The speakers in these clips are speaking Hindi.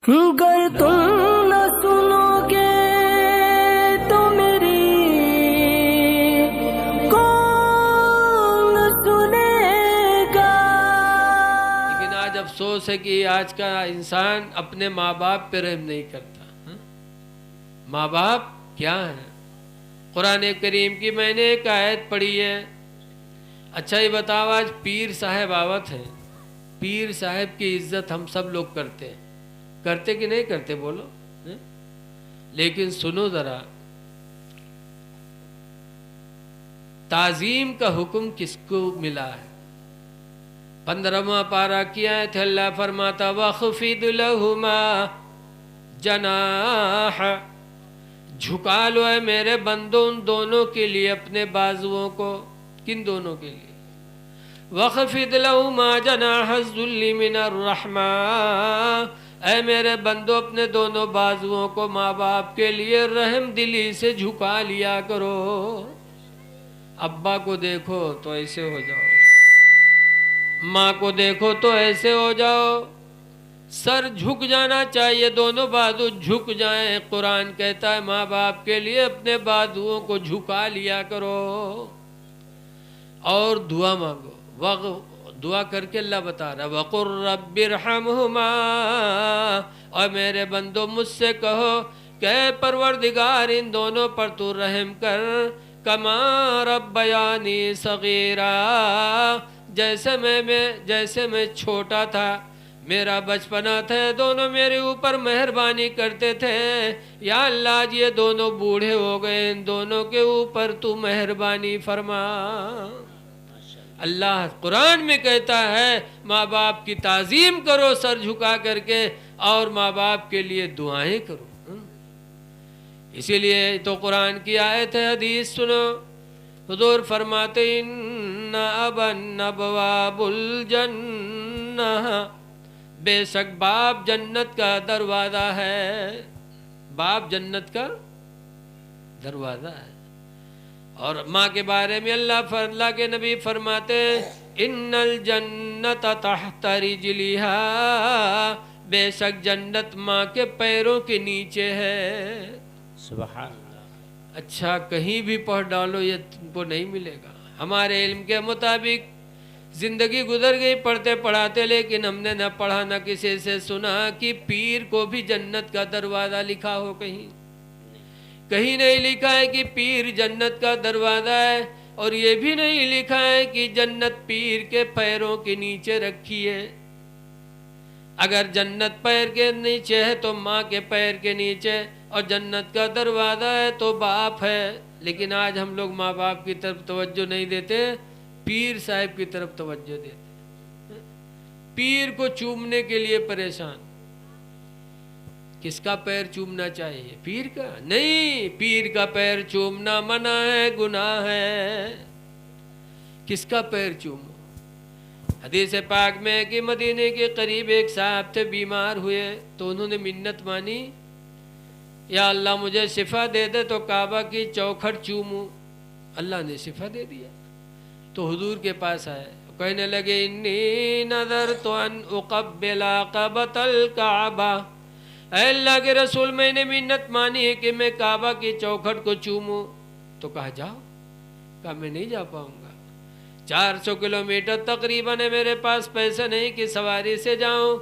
गर तुम न सुनोगे तो मेरी कौन सुनेगा। लेकिन आज अफसोस है कि आज का इंसान अपने माँ बाप पे रहम नहीं करता। माँ बाप क्या है? कुरान करीम की मैंने एक आयत पढ़ी है। अच्छा ये बताओ, आज पीर साहब आवत हैं, पीर साहब की इज्जत हम सब लोग करते कि नहीं करते बोलो? लेकिन सुनो जरा, ताजीम का हुक्म किसको मिला है? 15वां पारा किया है थे, अल्लाह फरमाता वख्फिद लहुमा जनाह, झुका लो है मेरे बंदों उन दोनों के लिए अपने बाजुओं को। किन दोनों के लिए? वख्फिद लहुमा जनाह ज़ुल्ली मिनर रहमा, ऐ मेरे बंदो अपने दोनों बाजुओं को माँ बाप के लिए रहम दिली से झुका लिया करो। अब्बा को देखो तो ऐसे हो जाओ, माँ को देखो तो ऐसे हो जाओ, सर झुक जाना चाहिए, दोनों बाजू झुक जाएं। कुरान कहता है माँ बाप के लिए अपने बाजुओं को झुका लिया करो। और दुआ मांगो, दुआ करके अल्लाह बता रहा वक़ुर रब्बिरहमहुमा, और मेरे बंदो मुझसे कहो कि परवरदिगार इन दोनों पर तू रहम कर, कमा रब्बयानी सगीरा, जैसे मैं छोटा था, मेरा बचपना था, दोनों मेरे ऊपर मेहरबानी करते थे। या अल्लाह आज ये दोनों बूढ़े हो गए, इन दोनों के ऊपर तू मेहरबानी फरमा। अल्लाह कुरान में कहता है माँ बाप की ताजीम करो सर झुका करके, और माँ बाप के लिए दुआएं करो। इसीलिए तो कुरान की आयत है, हदीस सुनो। हुजूर फरमाते इन्ना अबन अबवाबुल जन्नह, बेशक बाप जन्नत का दरवाज़ा है। बाप जन्नत का दरवाज़ा है। और माँ के बारे में अल्लाह के नबी फरमाते इन्नल जन्नत तहत रिजलिहा, बेशक जन्नत माँ के पैरों के नीचे है। सुभान अल्लाह। अच्छा कहीं भी पढ़ डालो ये तुमको नहीं मिलेगा। हमारे इल्म के मुताबिक जिंदगी गुजर गई पढ़ते पढ़ाते, लेकिन हमने न पढ़ा न किसी से सुना कि पीर को भी जन्नत का दरवाज़ा लिखा हो। कहीं नहीं लिखा है कि पीर जन्नत का दरवाज़ा है, और ये भी नहीं लिखा है कि जन्नत पीर के पैरों के नीचे रखी है। अगर जन्नत पैर के नीचे है तो माँ के पैर के नीचे, और जन्नत का दरवाज़ा है तो बाप है। लेकिन आज हम लोग माँ बाप की तरफ तवज्जो नहीं देते, पीर साहब की तरफ तवज्जो देते। पीर को चूमने के लिए परेशान। किसका पैर चूमना चाहिए? पीर का नहीं, पीर का पैर चूमना मना है, गुनाह है। किसका पैर चूमो? हदीस पाक में कि मदीने के करीब एक साहब थे, बीमार हुए तो उन्होंने मिन्नत मानी, या अल्लाह मुझे शिफा दे दे तो काबा की चौखट चूमूं। अल्लाह ने शिफा दे दिया। तो हुजूर के पास आए, कहने लगे इन्नी नज़र तो अन उक़ब्बिला क़बतल काबा, अल्लाह के रसूल मैंने मिन्नत मानी है कि मैं काबा की चौखट को चूमूं। तो कहा जाओ। कहा मैं नहीं जा पाऊंगा, 400 किलोमीटर तकरीबन है, मेरे पास पैसे नहीं कि सवारी से जाऊं,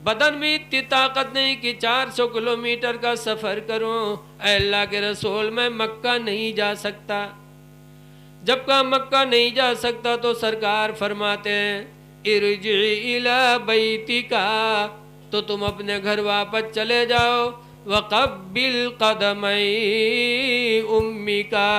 बदन में इतनी ताकत नहीं कि 400 किलोमीटर का सफ़र करूं। अल्लाह के रसूल मैं मक्का नहीं जा सकता। जब का मक्का नहीं जा सकता तो सरकार फरमाते हैं इरजी इला बैतिका, तो तुम अपने घर वापस चले जाओ। वक़ब्बिल क़दमई उम्मिका,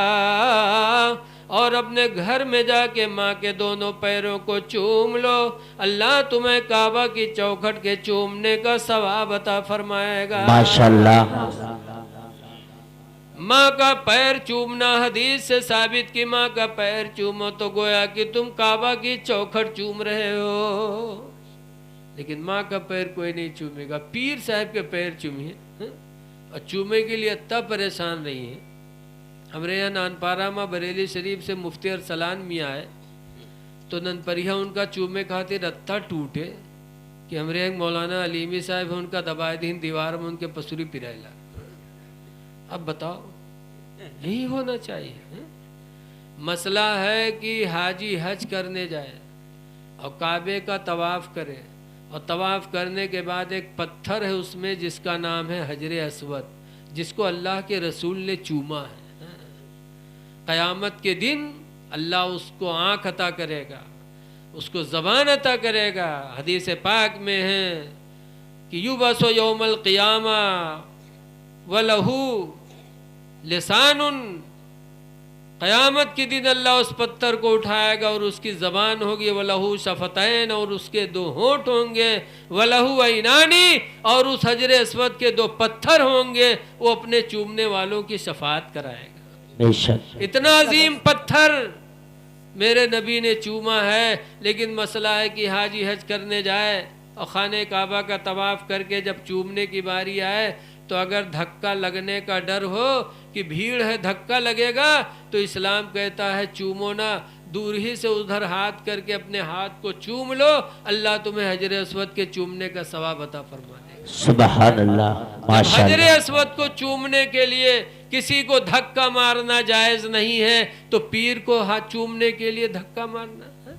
और अपने घर में जाके माँ के दोनों पैरों को चूम लो। अल्लाह तुम्हें काबा की चौखट के चूमने का सवाब अता फरमाएगा। माशाअल्लाह। माँ का पैर चूमना हदीस से साबित कि माँ का पैर चूमो तो गोया कि तुम काबा की चौखट चूम रहे हो। लेकिन माँ का पैर कोई नहीं चूमेगा। पीर साहब के पैर चूमिए, और चूमे के लिए इतना परेशान नहीं है। हमारे यहाँ नानपारा में बरेली शरीफ से मुफ्ती अरसलान मियाँ आए, तो ननपरिया उनका चूमे खातिर रत्ता टूटे, कि हमरे एक मौलाना अलीमी साहब है, उनका दबाए दीन दीवार में उनके पसूरी पिराइला। अब बताओ, यही होना चाहिए है? मसला है कि हाजी हज करने जाए और काबे का तवाफ करे, और तवाफ करने के बाद एक पत्थर है उसमें जिसका नाम है हजरे अस्वद, जिसको अल्लाह के रसूल ने चूमा है। क़यामत के दिन अल्लाह उसको आँख अता करेगा, उसको ज़बान अता करेगा। हदीस पाक में है कि युबसो यौमल क़ियामा वलहू लिसानुन, क़यामत के दिन अल्लाह उस पत्थर को उठाएगा और उसकी ज़बान होगी, वलहू शफ़तैन, और उसके 2 होंठ होंगे, वलहू ऐनानी, और उस हजरे अस्वद के 2 पत्थर होंगे, वो अपने चूमने वालों की शफाअत कराएगा। बेशक इतना अजीम पत्थर मेरे नबी ने चूमा है। लेकिन मसला है कि हाजी हज करने जाए और खाने काबा का तवाफ़ करके जब चूमने की बारी आए तो अगर धक्का लगने का डर हो कि भीड़ है धक्का लगेगा, तो इस्लाम कहता है चूमो ना, दूर ही से उधर हाथ करके अपने हाथ को चूम लो, अल्लाह तुम्हें हजरे अस्वद के चूमने का सवाब अता फरमा देगा। सुभान अल्लाह, माशाअल्लाह। हजरे अस्वद को चूमने के लिए किसी को धक्का मारना जायज नहीं है, तो पीर को हाथ चूमने के लिए धक्का मारना है?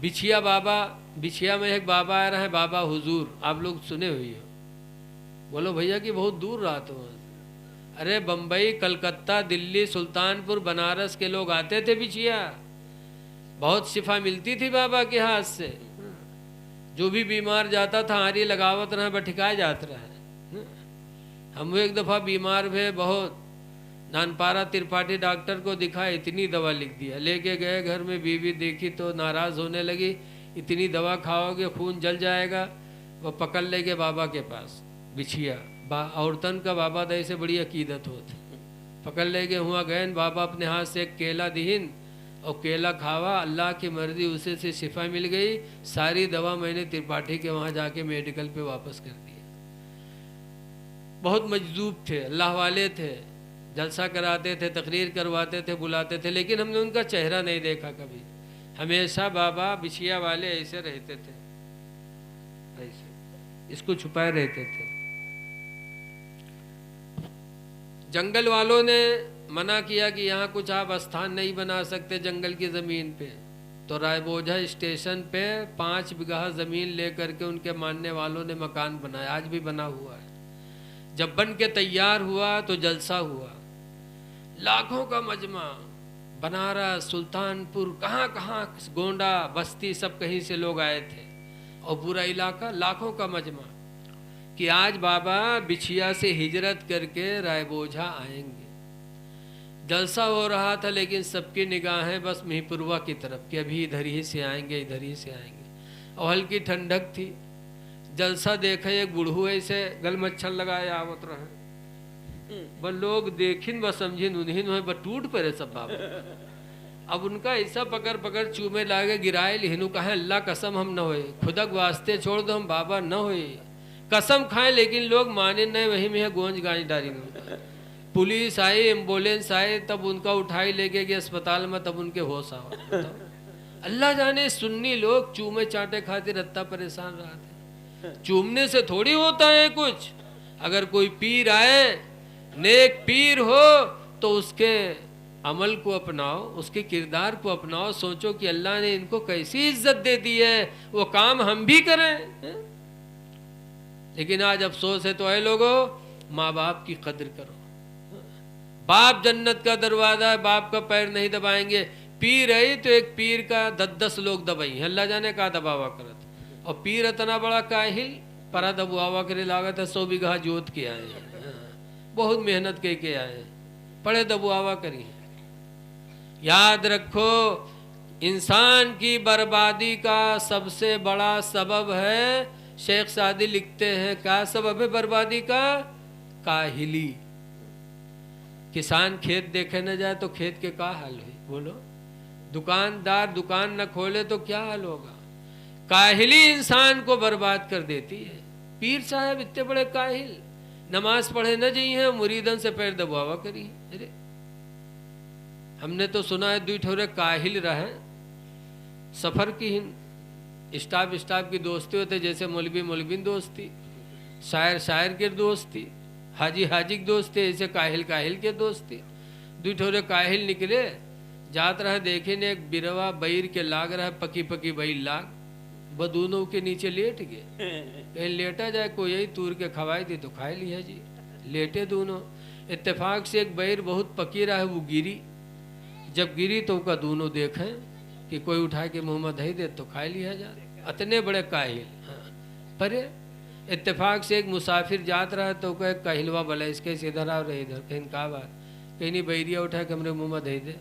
बिछिया बाबा, बिछिया में एक बाबा आ रहा है, बाबा हुजूर, आप लोग सुने हुई हो। बोलो भैया कि बहुत दूर रहा तो। अरे बम्बई, कलकत्ता, दिल्ली, सुल्तानपुर, बनारस के लोग आते थे बिछिया, बहुत शिफा मिलती थी बाबा के हाथ से। जो भी बीमार जाता था हारी लगावत रहा, बठिकाए जात रहा। हम एक दफ़ा बीमार हुए बहुत, नानपारा त्रिपाठी डॉक्टर को दिखा, इतनी दवा लिख दिया, लेके गए घर में, बीवी देखी तो नाराज़ होने लगी, इतनी दवा खाओगे खून जल जाएगा। वो पकड़ ले गए बाबा के पास, बिछिया औरतन का बाबा दही से बड़ी अकीदत होती, पकड़ ले गए, हुआ गए, बाबा अपने हाथ से एक केला दीन और केला खावा, अल्लाह की मर्जी उसे से शिफा मिल गई। सारी दवा मैंने त्रिपाठी के वहाँ जाके मेडिकल पे वापस कर दिया। बहुत मजदूब थे, अल्लाह वाले थे, जलसा कराते थे, तकरीर करवाते थे, बुलाते थे, लेकिन हमने उनका चेहरा नहीं देखा कभी। हमेशा बाबा बिछिया वाले ऐसे रहते थे, ऐसे इसको छुपाए रहते थे। जंगल वालों ने मना किया कि यहाँ कुछ आप स्थान नहीं बना सकते जंगल की ज़मीन पे, तो रायबोझा स्टेशन पे 5 बीघा ज़मीन लेकर के उनके मानने वालों ने मकान बनाया, आज भी बना हुआ है। जब बन के तैयार हुआ तो जलसा हुआ, लाखों का मजमा, बनारस, सुल्तानपुर, कहाँ गोंडा, बस्ती, सब कहीं से लोग आए थे, और पूरा इलाका, लाखों का मजमा, कि आज बाबा बिछिया से हिजरत करके रायबोझा आएंगे। जलसा हो रहा था, लेकिन सबकी निगाहें बस मिहीपुरवा की तरफ कि अभी इधर ही से आएंगे, इधर ही से आएंगे। और हल्की ठंडक थी, जलसा देखे एक बुढ़ू ऐसे गल मच्छर लगाए आवत रहे, बस लोग देखिन बस समझिन उन्हीं में बस टूट पड़े सब बाबा। अब उनका ऐसा पकड़ पकड़ चूमे लागे, गिराए लिहनु कहे अल्लाह कसम हम न होए, खुदक वास्ते छोड़ दो हम बाबा न होए, कसम खाएं, लेकिन लोग माने नहीं, वही में गोंज गांज डाली। पुलिस आई, एम्बुलेंस आए, तब उनका उठाई लेके गए अस्पताल में, तब उनके होश आवा। अल्लाह जाने सुन्नी लोग चूमे चाटे खातिर रत्ता परेशान रहा थे। चूमने से थोड़ी होता है कुछ। अगर कोई पीर आए, नेक पीर हो, तो उसके अमल को अपनाओ, उसके किरदार को अपनाओ, सोचो कि अल्लाह ने इनको कैसी इज्जत दे दी है, वो काम हम भी करें। लेकिन आज अफसोस है तो ऐ लोगों, माँ बाप की कदर करो। बाप जन्नत का दरवाजा है, बाप का पैर नहीं दबाएंगे। पीर है तो एक पीर का 10-10 लोग दबाई, अल्लाह जाने का दबावा करत। और पीर इतना बड़ा काहिल, परा दबुआवा करे लागत है 100 बीघा जोत के आए, बहुत मेहनत के आए, पड़े दबुआवा करी। याद रखो, इंसान की बर्बादी का सबसे बड़ा सबब है, शेख सादी लिखते हैं, क्या सबब है बर्बादी का? काहिली। किसान खेत देखे न जाए तो खेत के क्या हाल है, बोलो। दुकानदार दुकान न खोले तो क्या हाल होगा। काहिली इंसान को बर्बाद कर देती है। पीर साहब इतने बड़े काहिल, नमाज पढ़े न जी हैं, मुरीदन से पैर दबावा करी। अरे हमने तो सुना है 2 ठोरे काहिल रहे सफर की हिन, स्टाफ की दोस्ती होते, जैसे मौलवी मौलवीन दोस्ती, शायर शायर के दोस्ती, हाजी हाजी की दोस्ती, ऐसे काहिल काहिल के दोस्ती। दू ठोरे काहिल निकले, जात रहे देखे ने एक बिरवा बैर के लाग रहा, पकी पकी बैर लाग, बदूनों के नीचे लेट गए। कहीं लेटा जाए कोई यही तूर के खवाई दी तो खाए लिया जी, लेटे दोनों। इत्तेफाक से एक बैर बहुत पकी रहा है, वो गिरी। जब गिरी तो उसका दोनों देखें कि कोई उठा के मुंह में धई दे तो खा लिया जाए, इतने बड़े काहिल। हाँ। पर इत्तेफाक से एक मुसाफिर जात रहा तो कहे काहिलवा बोला इसके इधर आओ रहे, इधर कहीं का बात, कहीं नहीं बैरिया उठा के हमरे मुंह में धई दे,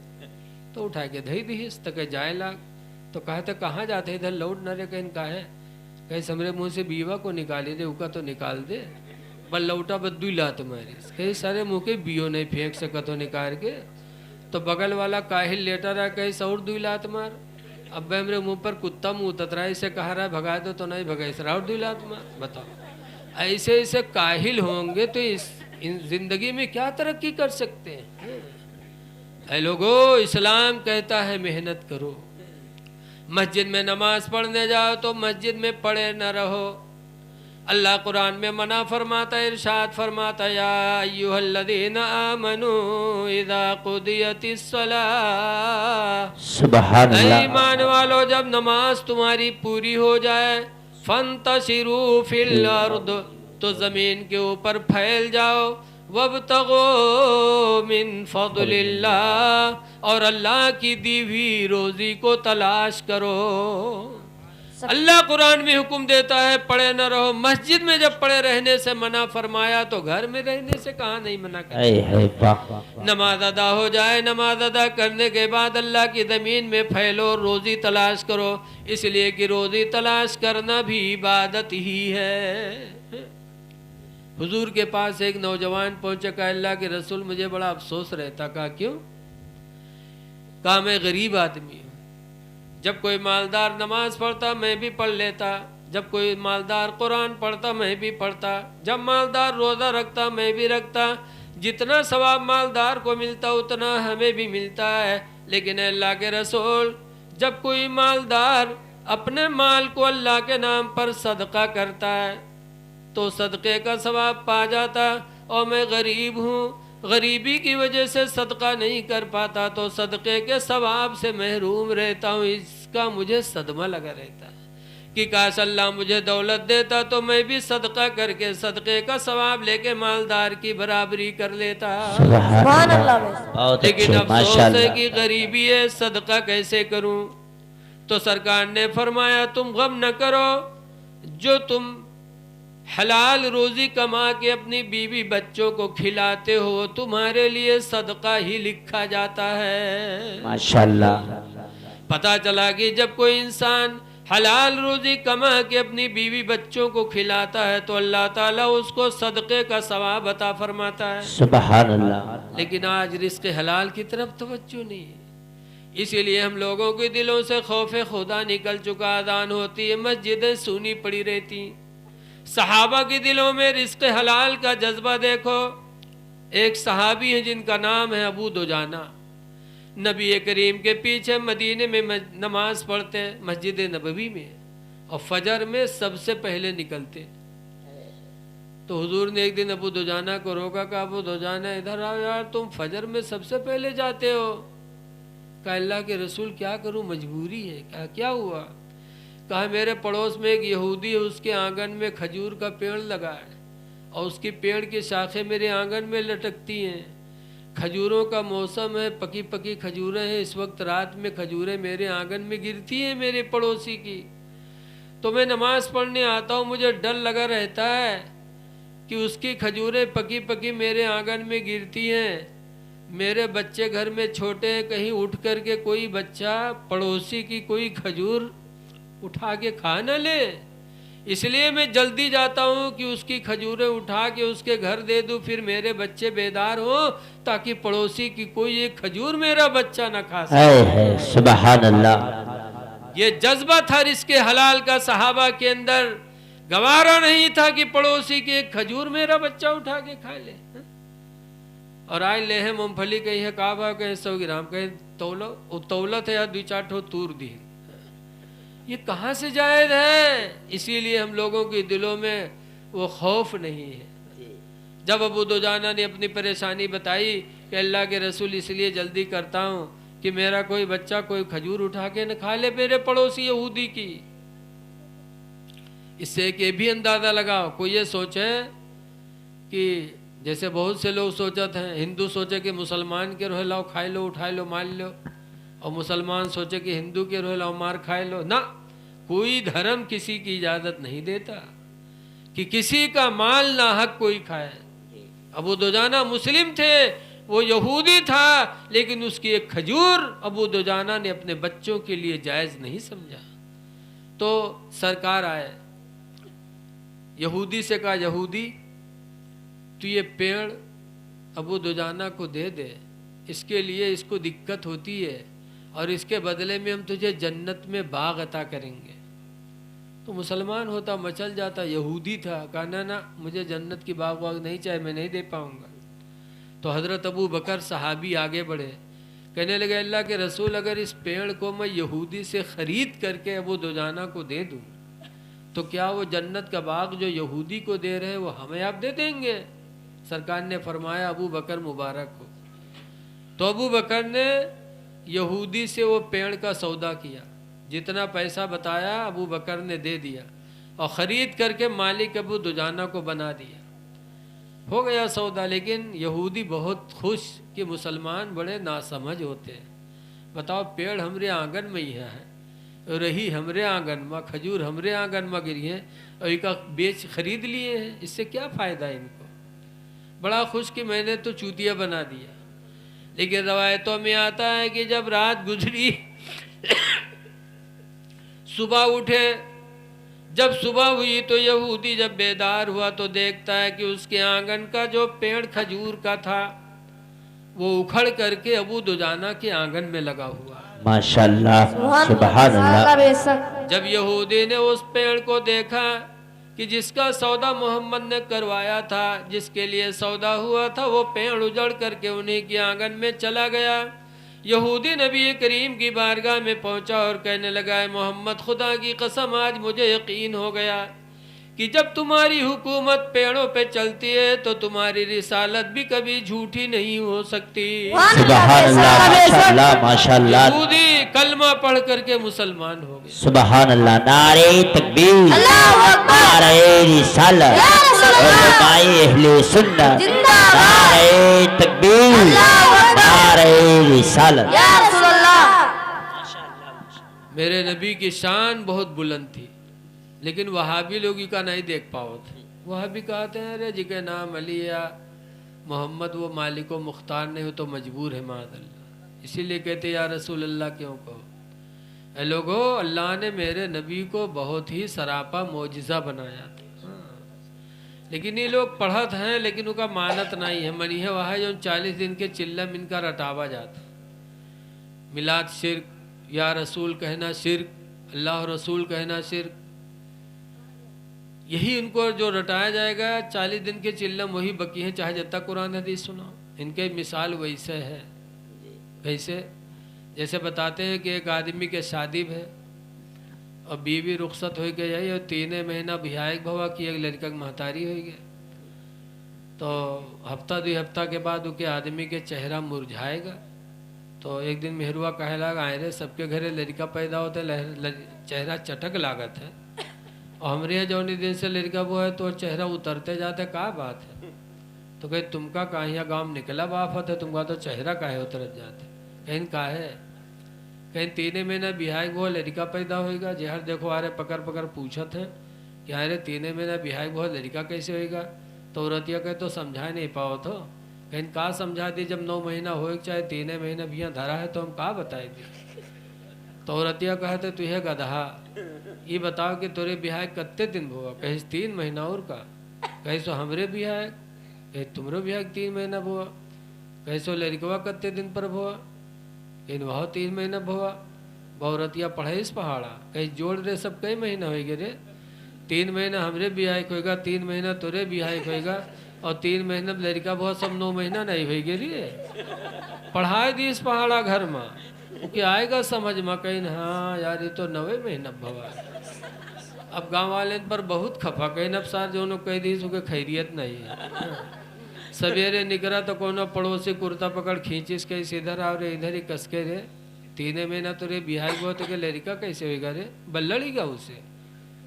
तो उठा के धई दी तक जाए लाग। तो कहा था कहाँ जाते, इधर लौट न रे, कहीं का है, कहीं समरे मुंह से बीवा को निकाली दे, उका तो निकाल दे, बल लौटा बद्दू ला तुम्हारी, कहीं सारे मुँह के बियो नहीं फेंक सका तो निकाल के। तो बगल वाला काहिल लेटा रहा, कहीं सौर दुई लात मार। अब मेरे मुंह पर कुत्ता मुंह उतर रहा है, इसे कहा रहा है भगा दो तो नहीं भगा, इस राउट दुई लात मार। बताओ ऐसे ऐसे काहिल होंगे तो इन जिंदगी में क्या तरक्की कर सकते हैं। ऐ लोगो, इस्लाम कहता है मेहनत करो। मस्जिद में नमाज पढ़ने जाओ तो मस्जिद में पढ़े न रहो। अल्लाह कुरान में मना फरमाता है, इरशाद फरमाता, या अय्युहल्लज़ीना आमनू इज़ा क़ुदियतिस्सलाह, सुभान अल्लाह। ईमान वालो जब नमाज तुम्हारी पूरी हो जाए, फंतशिरू फिल अर्द, तो जमीन के ऊपर फैल जाओ, वब्तगू मिन फज़लिल्लाह, और अल्लाह की दी हुई रोजी को तलाश करो। अल्लाह कुरान में हुक्म देता है पढ़े न रहो। मस्जिद में जब पढ़े रहने से मना फरमाया तो घर में रहने से कहाँ नहीं मना कर। नमाज अदा हो जाए, नमाज अदा करने के बाद अल्लाह की ज़मीन में फैलो, रोजी तलाश करो, इसलिए कि रोजी तलाश करना भी इबादत ही है। हुजूर के पास एक नौजवान पहुंचा, कहा अल्लाह के रसूल मुझे बड़ा अफसोस रहता। कहा क्यों? कहा मैं गरीब आदमी हूँ, जब कोई मालदार नमाज पढ़ता मैं भी पढ़ लेता, जब कोई मालदार कुरान पढ़ता मैं भी पढ़ता, जब मालदार रोज़ा रखता मैं भी रखता, जितना सवाब मालदार को मिलता उतना हमें भी मिलता है। लेकिन अल्लाह के रसूल, जब कोई मालदार अपने माल को अल्लाह के नाम पर सदका करता है तो सदक़े का सवाब पा जाता, और मैं गरीब हूँ, गरीबी की वजह से सदका नहीं कर पाता तो सदक़े के सवाब से महरूम रहता हूँ। इसका मुझे सदमा लगा रहता है कि काश अल्लाह मुझे दौलत देता तो मैं भी सदका करके सदक़े का सवाब लेके मालदार की बराबरी कर लेता। लेकिन अफसोस है कि गरीबी है, सदका कैसे करूँ? तो सरकार ने फरमाया तुम गम न करो, जो तुम हलाल रोजी कमा के अपनी बीवी बच्चों को खिलाते हो तुम्हारे लिए सदका ही लिखा जाता है। माशाअल्लाह। पता चला कि जब कोई इंसान हलाल रोजी कमा के अपनी बीवी बच्चों को खिलाता है तो अल्लाह ताला उसको सदक़े का सवाब अता फरमाता है। सुभान अल्लाह। लेकिन आज रिज़्क़ हलाल की तरफ तवज्जो नहीं है, इसीलिए हम लोगों के दिलों से खौफे खुदा निकल चुका। अज़ान होती है, मस्जिदें सूनी पड़ी रहती। सहाबा के दिलों में रिज़्क़ हलाल का जज्बा देखो। एक सहाबी है जिनका नाम है अबू दुजाना, नबी करीम के पीछे मदीने में नमाज पढ़ते मस्जिद नबवी में, और फजर में सबसे पहले निकलते। तो हुजूर ने एक दिन अबू दुजाना को रोका, कहा अबू दुजाना इधर आओ यार, तुम फजर में सबसे पहले जाते हो। कहा अल्लाह के रसूल क्या करूं, मजबूरी है। कहा क्या हुआ? कहा मेरे पड़ोस में एक यहूदी है, उसके आंगन में खजूर का पेड़ लगा है और उसकी पेड़ की शाखें मेरे आंगन में लटकती हैं। खजूरों का मौसम है, पकी पकी खजूरें हैं, इस वक्त रात में खजूरें मेरे आंगन में गिरती हैं मेरे पड़ोसी की। तो मैं नमाज पढ़ने आता हूँ, मुझे डर लगा रहता है कि उसकी खजूरें पकी पकी मेरे आंगन में गिरती हैं, मेरे बच्चे घर में छोटे हैं, कहीं उठ कर के कोई बच्चा पड़ोसी की कोई खजूर उठा के खा न ले, इसलिए मैं जल्दी जाता हूँ कि उसकी खजूरें उठा के उसके घर दे दूँ, फिर मेरे बच्चे बेदार हो ताकि पड़ोसी की कोई एक खजूर मेरा बच्चा न खा सके। सुभान अल्लाह। ये जज्बा था रिज़्क़े हलाल का सहाबा के अंदर। गवारा नहीं था कि पड़ोसी की एक खजूर मेरा बच्चा उठा के खा ले। और आज ले है मूंगफली कहीं है, काबा कहीं 100 ग्राम, कहीं तौलो तौलत है या 2-4 ठो तूर दी। ये कहाँ से जायज़ है? इसीलिए हम लोगों के दिलों में वो खौफ नहीं है। जब अबू दुजाना ने अपनी परेशानी बताई कि अल्लाह के रसूल इसलिए जल्दी करता हूँ कि मेरा कोई बच्चा कोई खजूर उठा के न खा ले मेरे पड़ोसी यहूदी की। इससे एक ये भी अंदाज़ा लगाओ, कोई ये सोचे कि जैसे बहुत से लोग सोचते हैं, हिंदू सोचे कि मुसलमान के रोहे लाओ खाए लो उठाए लो मान लो, और मुसलमान सोचे कि हिंदू के रोहे लाओ मार खाए लो। ना, कोई धर्म किसी की इजाज़त नहीं देता कि किसी का माल ना हक कोई खाए। अबू दुजाना मुस्लिम थे, वो यहूदी था, लेकिन उसकी एक खजूर अबू दुजाना ने अपने बच्चों के लिए जायज़ नहीं समझा। तो सरकार आए, यहूदी से कहा, यहूदी तू ये पेड़ अबू दुजाना को दे दे, इसके लिए इसको दिक्कत होती है और इसके बदले में हम तुझे जन्नत में बाग अता करेंगे। तो मुसलमान होता मचल जाता, यहूदी था, कहा ना ना मुझे जन्नत की बाग वाग नहीं चाहिए, मैं नहीं दे पाऊंगा। तो हज़रत अबू बकर सहाबी आगे बढ़े, कहने लगे अल्लाह के रसूल अगर इस पेड़ को मैं यहूदी से ख़रीद करके अबू दुजाना को दे दूँ तो क्या वो जन्नत का बाग जो यहूदी को दे रहे हैं वो हमें आप दे देंगे? सरकार ने फरमाया अबू बकर मुबारक हो। तो अबू बकर ने यहूदी से वो पेड़ का सौदा किया, जितना पैसा बताया अबू बकर ने दे दिया और ख़रीद करके मालिक अबू दुजाना को बना दिया। हो गया सौदा। लेकिन यहूदी बहुत खुश कि मुसलमान बड़े नासमझ होते हैं। बताओ, पेड़ हमरे आंगन में ही है, रही हमरे आंगन में, खजूर हमरे आंगन में गिरी है और इनका बेच खरीद लिए हैं, इससे क्या फ़ायदा इनको? बड़ा खुश कि मैंने तो चूतिया बना दिया। लेकिन रवायतों में आता है कि जब रात गुजरी सुबह उठे, जब सुबह हुई तो यहूदी जब बेदार हुआ तो देखता है कि उसके आंगन का जो पेड़ खजूर का था वो उखड़ करके अबू दुजाना के आंगन में लगा हुआ। माशाअल्लाह, सुभान अल्लाह। जब यहूदी ने उस पेड़ को देखा कि जिसका सौदा मोहम्मद ने करवाया था, जिसके लिए सौदा हुआ था, वो पेड़ उजड़ करके उन्हीं के आंगन में चला गया। यहूदी नबी करीम की बारगाह में पहुंचा और कहने लगा, मोहम्मद खुदा की कसम आज मुझे यकीन हो गया कि जब तुम्हारी हुकूमत पेड़ों पे चलती है तो तुम्हारी रिसालत भी कभी झूठी नहीं हो सकती। सुभान अल्लाह, माशाअल्लाह, माशाअल्लाह। यहूदी कलमा पढ़ करके मुसलमान हो गए। सुभान अल्लाह। नारे तकबीर, नारे रिसालत, उलमाए अहले सुन्नत, नारे तकबीर, नारे रिसालत। मेरे नबी की शान बहुत बुलंद थी, लेकिन वहाबी लोग का नहीं देख पाओ थे। वहाबी कहते हैं अरे जी के नाम अली या मोहम्मद वो मालिक मुख्तार नहीं हो तो मजबूर है माज़अल्लाह, इसीलिए कहते या रसूल अल्लाह क्यों कहो। ए लोगो, अल्लाह ने मेरे नबी को बहुत ही सरापा मोजिज़ा बनाया था। लेकिन ये लोग पढ़त हैं लेकिन उनका मानत नहीं है। मनी है वह जो 40 दिन के चिल्लम इनका रटावा जाता। मिलाद शिर्क, या रसूल कहना शिर्क, अल्लाह रसूल कहना शिर्क, यही इनको जो रटाया जाएगा। 40 दिन के चिल्लम वही बकी हैं, चाहे जब तक कुरान हदीस सुनाओ। इनके मिसाल वैसे है, कैसे जैसे बताते हैं कि एक आदमी के शादी है और बीवी रुखसत हो गई और 3 महीना बिहायक भवा कि एक लड़का महतारी हो गया। तो हफ्ता 2 हफ्ता के बाद उनके आदमी के चेहरा मुरझाएगा। तो एक दिन मेहरुआ कहे लगा, आए रे सबके घरे लड़का पैदा होते चेहरा चटक लागत है और हमरे यहाँ जौनी दिन से लड़का वो है तो चेहरा उतरते जाते, का बात है? तो कहे तुमका कहीं गाँव निकला बाफत है, तुमका तो चेहरा काहे उतर जाते? कहीं का है, कहीं 3 महीना बिहायक वो लड़का पैदा होएगा। जहर देखो आ रहे पकड़ पकड़ पूछत है कि अरे 3 महीना बिहायक वो लड़का कैसे होएगा? तो औरतिया कहे तो समझा नहीं पाओ। तो कहीं का समझा दी, जब 9 महीना हो चाहे 3 महीना भी यहाँ धरा है तो हम का बताए दी। तो औरतिया कहते तू है गधा, ये बताओ कि तोरे बिहायक कत्ते दिन हुआ? कहीं 3 महीना और का, कहीं सो हमरे बिहायक, कहीं तुमरो बिहायक 3 महीना हुआ, कहीं सो लड़कवा कत्ते दिन पर हुआ, कहीं वह 3 महीना हुआ। बहुरतिया पढ़े इस पहाड़ा, कहीं जोड़ रे सब कई महीना हो गए रे? 3 महीना हमरे बिहायक होएगा, 3 महीना तोरे बिहायक होएगा और 3 महीना लड़का बहुत सब 9 महीना नहीं हो गए रे। पढ़ाए दी इस पहाड़ा घर में कि आएगा समझ में कहीं हाँ यार ये तो 9वें महीना भवा है। अब गांव वाले पर बहुत खफा कहीं अब सार जो कह दी सुखे खैरियत नहीं है। सवेरे निकला तो कोनो पड़ोसी कुर्ता पकड़ खींचिस के इधर आओ रे इधर ही कस के रे 3 महीना तो रे बिहार गो तो के लड़का कैसे होगा रे बल्लड़ीगा उसे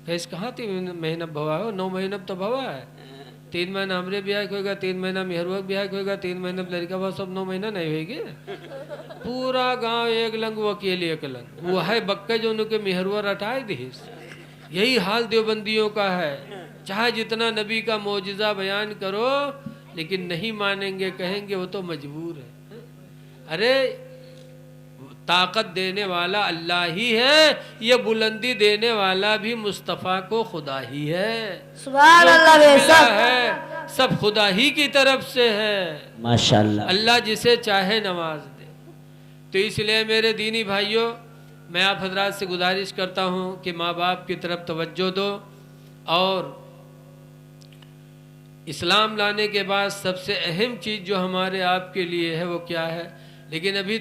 कैसे कहाँ 3 महीना भवा हो 9 महीना तो भवा है 3 महीना हमरे ब्याह होगा 3 महीना मेहरुआ ब्याह होगा 3 महीना लड़का भाव सब 9 महीना नहीं होगी। पूरा गांव एक लंग वो अकेले एक लंग वो है बक्के जो उनके मेहरुआ रटाए दिस। यही हाल देवबंदियों का है। चाहे जितना नबी का मौजिजा बयान करो लेकिन नहीं मानेंगे कहेंगे वो तो मजबूर है। अरे ताकत देने वाला अल्लाह ही है ये बुलंदी देने वाला भी मुस्तफ़ा को खुदा ही है। सुभान अल्लाह बेशक है सब खुदा ही की तरफ से है माशाल्लाह। अल्लाह जिसे चाहे नवाज दे। तो इसलिए मेरे दीनी भाइयों मैं आप हजरात से गुजारिश करता हूँ कि माँ बाप की तरफ तवज्जो दो और इस्लाम लाने के बाद सबसे अहम चीज़ जो हमारे आपके लिए है वो क्या है। लेकिन अभी